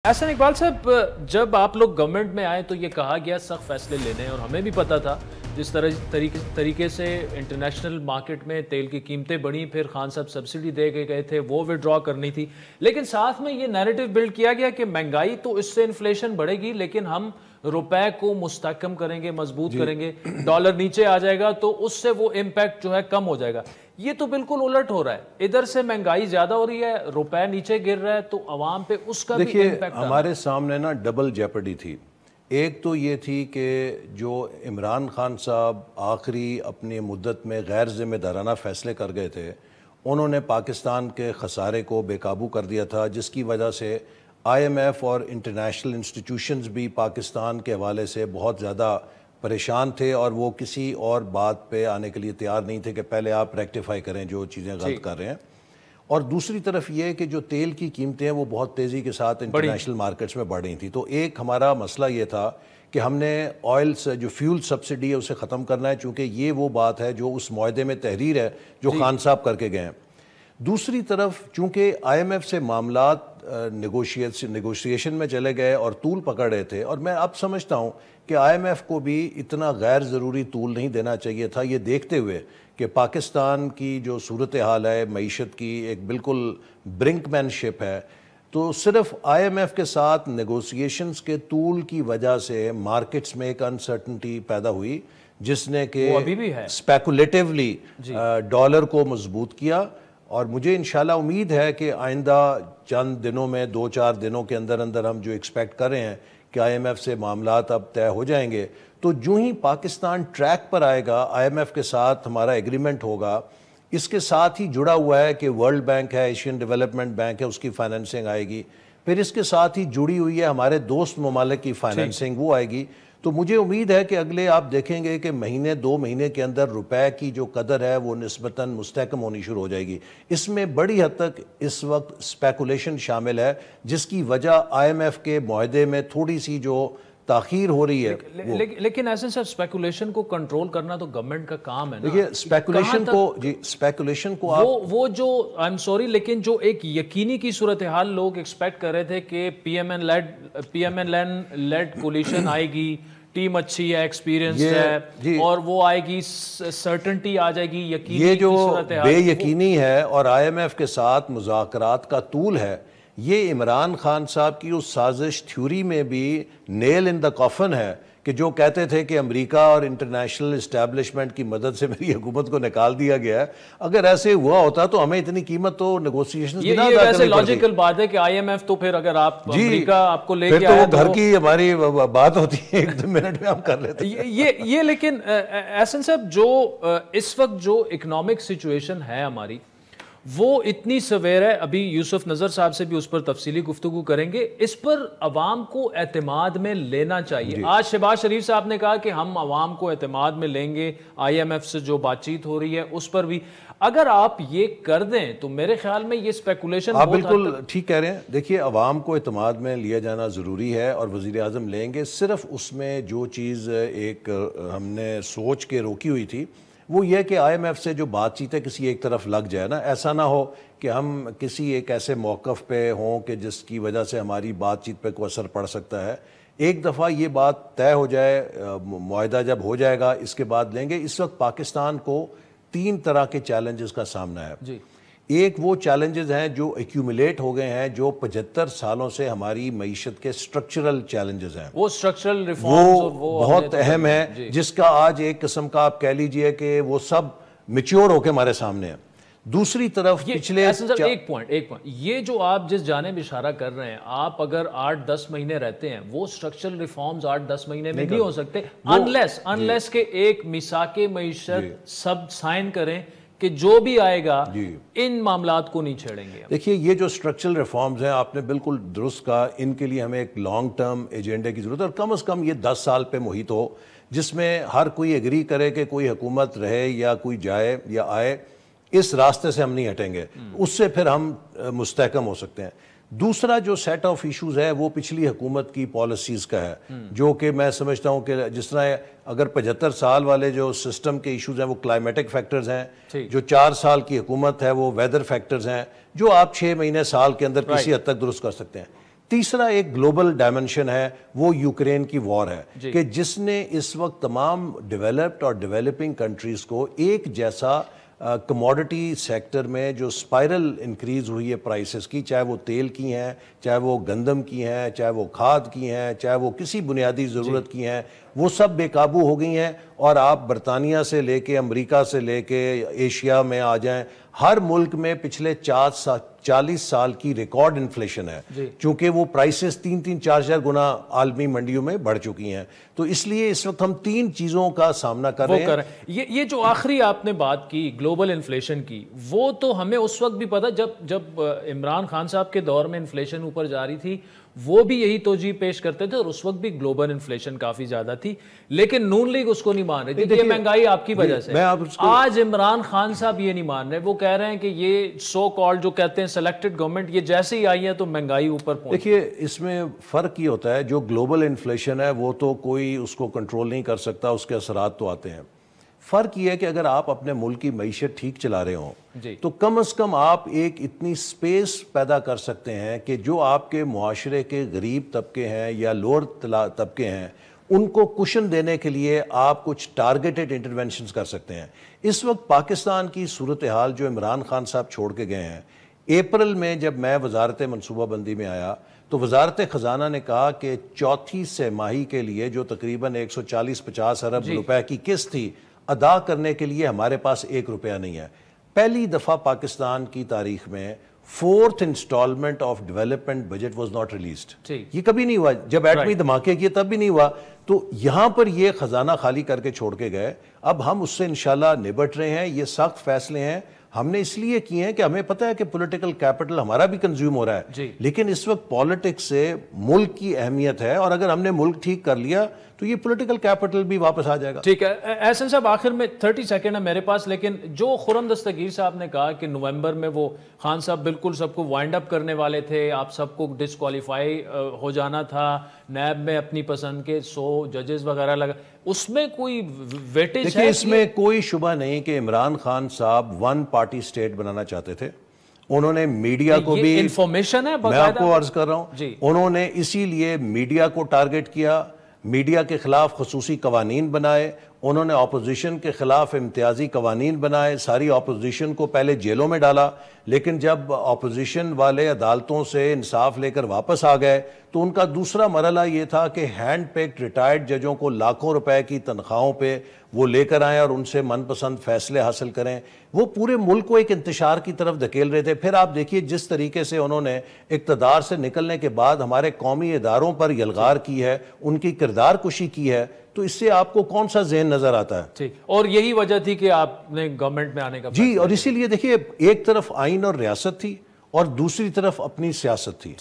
احسن اقبال صاحب، جب آپ لوگ گورنمنٹ میں آئے تو یہ کہا گیا سخت فیصلے لینے، اور ہمیں بھی پتا تھا جس طریقے سے انٹرنیشنل مارکیٹ میں تیل کی قیمتیں بڑھیں، پھر خان صاحب سبسڈی دے کے گئے تھے، وہ وڈرا کرنی تھی، لیکن ساتھ میں یہ نیریٹو بلڈ کیا گیا کہ مہنگائی تو اس سے انفلیشن بڑھے گی لیکن ہم روپے کو مستحکم کریں گے، مضبوط کریں گے، ڈالر نیچے آ جائے گا تو اس سے وہ امپیکٹ جو ہے کم ہو جائے گا۔ یہ تو بالکل الٹ ہو رہا ہے، ادھر سے مہنگائی زیادہ ہو رہی ہے، روپے نیچے گر رہا ہے، تو عوام پہ اس کا بھی امپیکٹ دیکھیے ہمارے سامنے نا ڈبل جیپرڈی تھی۔ ایک تو یہ تھی کہ جو عمران خان صاحب آخری اپنی مدت میں غیر ذمہ دارانہ فیصلے کر گئے تھے، انہوں نے پاکستان کے خسارے کو بے قابو کر دیا تھا، جس کی وجہ سے آئی ایم ایف اور انٹرنیشنل انسٹیٹیوشنز بھی پاکستان کے حوالے سے بہت زیادہ پریشان تھے، اور وہ کسی اور بات پہ آنے کے لیے تیار نہیں تھے کہ پہلے آپ ریکٹیفائی کریں جو چیزیں غلط کر رہے ہیں۔ اور دوسری طرف یہ کہ جو تیل کی قیمتیں ہیں وہ بہت تیزی کے ساتھ انٹرنیشنل مارکیٹس میں بڑھ رہی تھیں، تو ایک ہمارا مسئلہ یہ تھا کہ ہم نے آئل سے جو فیول سبسڈی ہے اسے ختم کرنا ہے، چونکہ یہ وہ بات ہے جو اس معاہدے میں تحریر ہے جو خان صاحب کر کے گئے ہیں۔ دوسری طرف چونکہ آئی ایم ایف سے معاملات نیگوشیشن میں چلے گئے اور طول پکڑ رہے تھے، اور میں اب سمجھتا ہوں کہ آئی ایم ایف کو بھی اتنا غیر ضروری طول نہیں دینا چاہیے تھا، یہ دیکھتے ہوئے کہ پاکستان کی جو صورتحال ہے معیشت کی ایک بالکل برنک مین شپ ہے، تو صرف آئی ایم ایف کے ساتھ نیگوسیشنز کے طول کی وجہ سے مارکیٹس میں ایک انسرٹنٹی پیدا ہوئی، جس نے کہ اسپیکولیٹیولی ڈالر کو مضبوط کیا۔ اور مجھے انشاءاللہ امید ہے کہ آئندہ چند دنوں میں 2-4 دنوں کے اندر ہم جو ایکسپیکٹ کر رہے ہیں کہ آئی ایم ایف سے معاملات اب طے ہو جائیں گے، تو جو ہی پاکستان ٹریک پر آئے گا، آئی ایم ایف کے ساتھ ہمارا ایگریمنٹ ہوگا، اس کے ساتھ ہی جڑا ہوا ہے کہ ورلڈ بینک ہے، ایشین ڈیولپمنٹ بینک ہے، اس کی فائننسنگ آئے گی، پھر اس کے ساتھ ہی جڑی ہوئی ہے ہمارے دوست ممالک کی فائننسنگ، وہ آئے گی۔ تو مجھے امید ہے کہ اگلے آپ دیکھیں گے کہ مہینے 2 مہینے کے اندر روپے کی جو قدر ہے وہ نسبتاً مستحکم ہونی شروع ہو جائے گی۔ اس میں بڑی حد تک اس وقت اسپیکولیشن شامل ہے، جس کی وجہ آئی ایم ایف کے معاہدے میں تھوڑی سی جو تاخیر ہو رہی ہے۔ لیکن ایسے صرف اسپیکولیشن کو کنٹرول کرنا تو گورنمنٹ کا کام ہے نا۔ دیکھیے اسپیکولیشن کو وہ جو آئی ایم سوری لیکن جو ایک یقینی کی صورتحال لوگ ایکسپیکٹ کر رہے تھے کہ P M N led coalition آئے گی، ٹیم اچھی ہے، ایکسپیرینس ہے، اور وہ آئے گی، سرٹنٹی آ جائے گی، یقینی یہ جو بے یقینی ہے اور آئی ایم ایف کے ساتھ مذاکرات کا طول ہے، یہ عمران خان صاحب کی اس سازش تھیوری میں بھی نیل ان دا کافن ہے کہ جو کہتے تھے کہ امریکہ اور انٹرنیشنل اسٹیبلشمنٹ کی مدد سے میری حکومت کو نکال دیا گیا ہے۔ اگر ایسے ہوا ہوتا تو ہمیں اتنی قیمت تو نیگوسیشنز یہ ویسے لاجیکل بات ہے کہ آئی ایم ایف تو پھر اگر آپ امریکہ آپ کو لے کے آیا تو گھر کی ہماری بات ہوتی ہے، 1-2 منٹ میں ہم کر لیتے ہیں یہ لیکن احسن صاحب جو اس وقت جو اکنامک سچویشن ہے ہماری وہ اتنی سویر ہے، ابھی یوسف نظر صاحب سے بھی اس پر تفصیلی گفتگو کریں گے، اس پر عوام کو اعتماد میں لینا چاہیے۔ آج شہباز شریف صاحب نے کہا کہ ہم عوام کو اعتماد میں لیں گے، آئی ایم ایف سے جو بات چیت ہو رہی ہے اس پر بھی اگر آپ یہ کر دیں تو میرے خیال میں یہ سپیکولیشن آپ بالکل ٹھیک کہہ رہے ہیں۔ دیکھیے عوام کو اعتماد میں لیا جانا ضروری ہے، اور وزیر اعظم لیں گے، صرف اس میں جو چیز ایک ہم نے سوچ کے روکی ہوئی تھی وہ یہ کہ آئی ایم ایف سے جو بات چیت ہے کسی ایک طرف لگ جائے نا، ایسا نہ ہو کہ ہم کسی ایک ایسے موقف پہ ہوں کہ جس کی وجہ سے ہماری بات چیت پہ کوئی اثر پڑ سکتا ہے۔ ایک دفعہ یہ بات طے ہو جائے، معاہدہ جب ہو جائے گا اس کے بعد لیں گے۔ اس وقت پاکستان کو 3 طرح کے چیلنجز کا سامنا ہے۔ ایک وہ چیلنجز ہیں جو ایکیومولیٹ ہو گئے ہیں، جو 75 سالوں سے ہماری معیشت کے سٹرکچرل چیلنجز ہیں، وہ سٹرکچرل ریفارمز وہ بہت اہم ہے، جس کا آج ایک قسم کا آپ کہہ لیجئے کہ وہ سب میچور ہو کے ہمارے سامنے ہیں۔ دوسری طرف پچھلے ایک پوائنٹ یہ جو آپ جس جانب اشارہ کر رہے ہیں، آپ اگر 8-10 مہینے رہتے ہیں، وہ سٹرکچرل ریفارمز 8-10 مہینے میں نہیں ہو سکتے انلیس کہ ایک میثاق معیشت سب سائن کریں کہ جو بھی آئے گا ان معاملات کو نہیں چھیڑیں گے۔ دیکھیے یہ جو سٹرکچرل ریفارمز ہیں، آپ نے بالکل درست کہا، ان کے لیے ہمیں ایک لانگ ٹرم ایجنڈے کی ضرورت ہے، اور کم از کم یہ 10 سال پہ محیط ہو جس میں ہر کوئی ایگری کرے کہ کوئی حکومت رہے یا کوئی جائے یا آئے، اس راستے سے ہم نہیں ہٹیں گے، اس سے پھر ہم مستحکم ہو سکتے ہیں۔ دوسرا جو سیٹ آف ایشوز ہے وہ پچھلی حکومت کی پالیسیز کا ہے، جو کہ میں سمجھتا ہوں کہ جس طرح اگر 75 سال والے جو سسٹم کے ایشوز ہیں وہ کلائمیٹک فیکٹرز ہیں، جو 4 سال کی حکومت ہے وہ ویدر فیکٹرز ہیں، جو آپ 6 مہینے سال کے اندر کسی حد تک درست کر سکتے ہیں۔ تیسرا ایک گلوبل ڈائمنشن ہے، وہ یوکرین کی وار ہے کہ جس نے اس وقت تمام ڈیولپڈ اور ڈیولپنگ کنٹریز کو ایک جیسا کموڈٹی سیکٹر میں جو سپائرل انکریز ہوئی ہے پرائسز کی، چاہے وہ تیل کی ہیں، چاہے وہ گندم کی ہیں، چاہے وہ کھاد کی ہیں، چاہے وہ کسی بنیادی ضرورت کی ہیں، وہ سب بے قابو ہو گئی ہیں. اور آپ برطانیہ سے لے کے امریکہ سے لے کے ایشیا میں آ جائیں، ہر ملک میں پچھلے 40 سال کی ریکارڈ انفلیشن ہے، چونکہ وہ پرائسز 3-4 گنا عالمی منڈیوں میں بڑھ چکی ہیں. تو اس لیے اس وقت ہم 3 چیزوں کا سامنا کر رہے ہیں. یہ جو آخری آپ نے بات کی گلوبل انفلیشن کی، وہ تو ہمیں اس وقت بھی پتا جب عمران خان صاحب کے دور میں انفلیشن اوپر جا رہی تھی، وہ بھی یہی توجیہ پیش کرتے تھے اور اس وقت بھی گلوبل انفلیشن کافی زیادہ تھی، لیکن نون لیگ اس کو نہیں مان رہی تھی. یہ مہنگائی آپ کی وجہ سے. آج عمران خان صاحب یہ نہیں مان رہے، وہ کہہ رہے ہیں کہ یہ سو کالڈ جو کہتے ہیں سلیکٹڈ گورنمنٹ، یہ جیسے ہی آئی ہے تو مہنگائی اوپر پہنچ. دیکھیے اس میں فرق یہ ہوتا ہے، جو گلوبل انفلیشن ہے وہ تو کوئی اس کو کنٹرول نہیں کر سکتا، اس کے اثرات تو آتے ہیں. فرق یہ ہے کہ اگر آپ اپنے ملک کی معیشت ٹھیک چلا رہے ہوں تو کم از کم آپ ایک اتنی سپیس پیدا کر سکتے ہیں کہ جو آپ کے معاشرے کے غریب طبقے ہیں یا لوور طبقے ہیں، ان کو کشن دینے کے لیے آپ کچھ ٹارگیٹڈ انٹرونشنز کر سکتے ہیں. اس وقت پاکستان کی صورتحال جو عمران خان صاحب چھوڑ کے گئے ہیں، اپریل میں جب میں وزارت منصوبہ بندی میں آیا تو وزارت خزانہ نے کہا کہ چوتھی سہ ماہی کے لیے جو تقریباً 140-50 ارب روپے کی قسط تھی، ادا کرنے کے لیے ہمارے پاس 1 روپیہ نہیں ہے. پہلی دفعہ پاکستان کی تاریخ میں 4th instalment of development budget was not released. یہ کبھی نہیں ہوا، جب ایٹمی دھماکے کیے تب بھی نہیں ہوا. تو یہاں پر یہ خزانہ خالی کر کے چھوڑ کے گئے. اب ہم اس سے انشاءاللہ نبٹ رہے ہیں. یہ سخت فیصلے ہیں، ہم نے اس لیے کیے ہیں کہ ہمیں پتہ ہے کہ پولیٹیکل کیپٹل ہمارا بھی کنزیوم ہو رہا ہے، لیکن اس وقت پالیٹکس سے ملک کی اہمیت ہے، اور اگر ہم نے ملک ٹھیک کر لیا تو یہ پولیٹیکل کیپٹل بھی واپس آ جائے گا. ٹھیک ہے احسن صاحب، آخر میں 30 سیکنڈ ہے میرے پاس، لیکن جو خرم دستگیر صاحب نے کہا کہ نومبر میں وہ خان صاحب بالکل سب کو وائنڈ اپ کرنے والے تھے، آپ سب کو ڈسکوالیفائی ہو جانا تھا، نیب میں اپنی پسند کے 100 ججز وغیرہ لگا، اس میں کوئی ویٹیج ہے؟ دیکھیں اس میں کوئی شبہ نہیں کہ عمران خان صاحب 1 پارٹی سٹیٹ بنانا چاہتے تھے. انہوں نے میڈیا کو بھی، انفارمیشن ہے میں آپ کو عرض کر رہا ہوں، انہوں نے اسی لیے میڈیا کو ٹارگٹ کیا، میڈیا کے خلاف خصوصی قوانین بنائے، انہوں نے اپوزیشن کے خلاف امتیازی قوانین بنائے، ساری اپوزیشن کو پہلے جیلوں میں ڈالا، لیکن جب اپوزیشن والے عدالتوں سے انصاف لے کر واپس آ گئے تو ان کا دوسرا مرحلہ یہ تھا کہ ہینڈ پیکڈ ریٹائرڈ ججوں کو لاکھوں روپے کی تنخواہوں پہ وہ لے کر آئیں اور ان سے من پسند فیصلے حاصل کریں. وہ پورے ملک کو ایک انتشار کی طرف دھکیل رہے تھے. پھر آپ دیکھیے جس طریقے سے انہوں نے اقتدار سے نکلنے کے بعد ہمارے قومی اداروں پر یلغار کی ہے، ان کی کردار کشی کی ہے، تو اس سے آپ کو کون سا ذہن نظر آتا ہے؟ اور یہی وجہ تھی کہ آپ نے گورنمنٹ میں آنے کا اور اسی لیے دیکھیے ایک طرف آئین اور ریاست تھی اور دوسری طرف اپنی سیاست تھی.